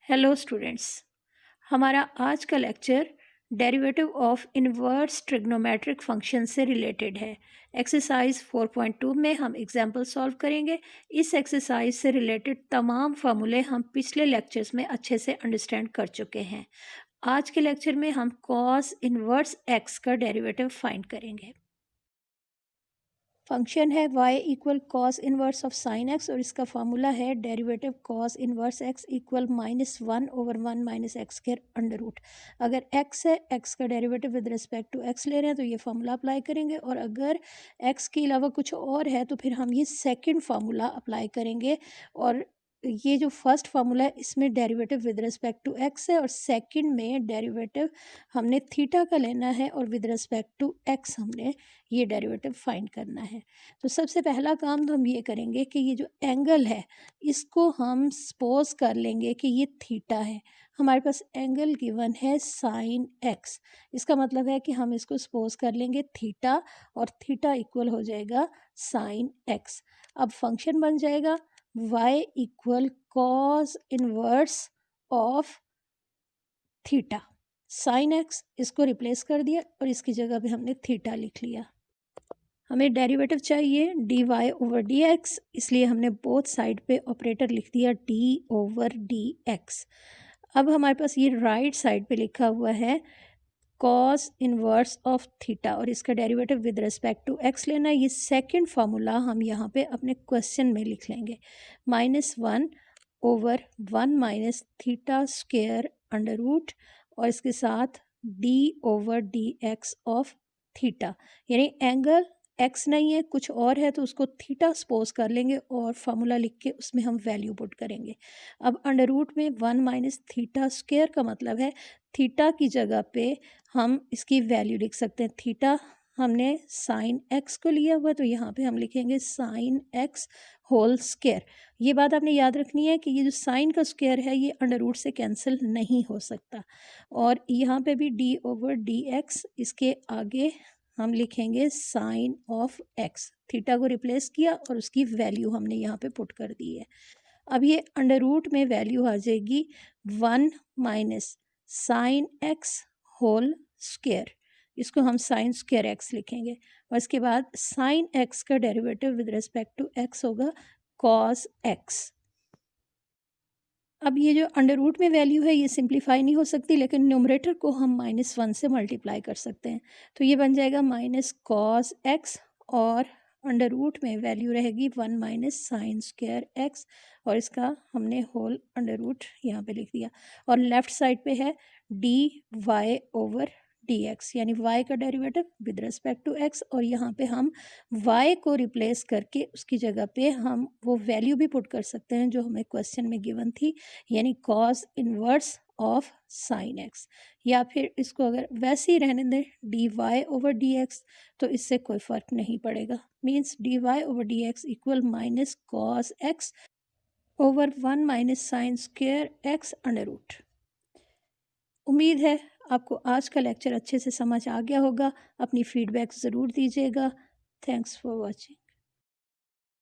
Hello students, हमारा आज का lecture derivative of inverse trigonometric function से रिलेटेड है। एक्सरसाइज 4.2 में हम एग्जाम्पल सॉल्व करेंगे। इस एक्सरसाइज से रिलेटेड तमाम फार्मूले हम पिछले लेक्चर्स में अच्छे से अंडरस्टैंड कर चुके हैं। आज के लेक्चर में हम कॉस इनवर्स एक्स का डेरिवेटिव फाइंड करेंगे। फंक्शन है y equal cos inverse of sine x और इसका फार्मूला है derivative cos inverse x equal -1/1 minus x square under root. अगर x है, x का derivative with respect to x ले रहे हैं तो ये फार्मूला अप्लाई करेंगे, और अगर x के अलावा कुछ और है तो फिर हम ये सेकंड फार्मूला अप्लाई करेंगे। और ये जो फर्स्ट फार्मूला है इसमें derivative with respect to x है और सेकंड में डेरिवेटिव हमने थीटा का लेना है और विद रिस्पेक्ट टू x हमने ये डेरिवेटिव फाइंड करना है। तो सबसे पहला काम तो हम ये करेंगे कि ये जो एंगल है इसको हम सपोज कर लेंगे कि ये थीटा है। हमारे पास एंगल गिवन है साइन एक्स, इसका मतलब है कि हम इसको सपोज कर लेंगे थीटा, और थीटा इक्वल हो जाएगा साइन एक्स। अब फंक्शन बन जाएगा y equal cos inverse of theta sine x, इसको रिप्लेस कर दिया और इसकी जगह पे हमने थीटा लिख लिया। हमें डेरिवेटिव चाहिए dy ओवर dx, इसलिए हमने बोथ साइड पे ऑपरेटर लिख दिया d ओवर dx। अब हमारे पास ये राइट साइड पे लिखा हुआ है कॉस इनवर्स ऑफ थीटा और इसका derivative with respect to x लेना है। ये सेकंड फार्मूला हम यहाँ पे अपने क्वेश्चन में लिख लेंगे, -1/1 minus theta square under root और इसके साथ d over dx of theta, यानी एंगल x नहीं है कुछ और है तो उसको थीटा सपोज कर लेंगे और फार्मूला लिख के उसमें हम वैल्यू पुट करेंगे। अब अंडर रूट में 1 माइनस थीटा स्क्वायर का मतलब है थीटा की जगह पे हम इसकी वैल्यू लिख सकते हैं। थीटा हमने साइन एक्स को लिया हुआ तो यहाँ पे हम लिखेंगे साइन एक्स होल स्क्वायर। ये बात आपने याद रखनी है कि ये जो साइन का स्क्वायर है ये अंडर रूट से कैंसिल नहीं हो सकता। और यहाँ पे भी d ओवर डी एक्स, इसके आगे हम लिखेंगे साइन ऑफ एक्स। थीटा को रिप्लेस किया और उसकी वैल्यू हमने यहाँ पे पुट कर दी है। अब ये अंडर रूट में वैल्यू आ जाएगी 1 minus sine x whole square, इसको हम साइन स्क्वायर एक्स लिखेंगे, और इसके बाद साइन एक्स का derivative with respect to x होगा कॉस एक्स। अब ये जो अंडर रूट में वैल्यू है ये सिंप्लीफाई नहीं हो सकती, लेकिन न्यूमरेटर को हम -1 से मल्टीप्लाई कर सकते हैं, तो ये बन जाएगा माइनस कॉस एक्स और अंडर रूट में वैल्यू रहेगी 1 माइनस साइन स्क्वायर एक्स, और इसका हमने होल अंडर रूट यहाँ पे लिख दिया। और लेफ्ट साइड पे है d y over d x, यानी y का derivative with respect to x, और यहाँ पे हम y को रिप्लेस करके उसकी जगह पे हम वो वैल्यू भी पुट कर सकते हैं जो हमें क्वेश्चन में गिवन थी, यानी cos inverse of sine x. या फिर इसको अगर वैसे ही रहने दें d y over d x तो इससे कोई फ़र्क नहीं पड़ेगा। Means d y over d x equal minus cos x over 1 minus sine square x under root. उम्मीद है आपको आज का लेक्चर अच्छे से समझ आ गया होगा। अपनी फीडबैक ज़रूर दीजिएगा। Thanks for watching.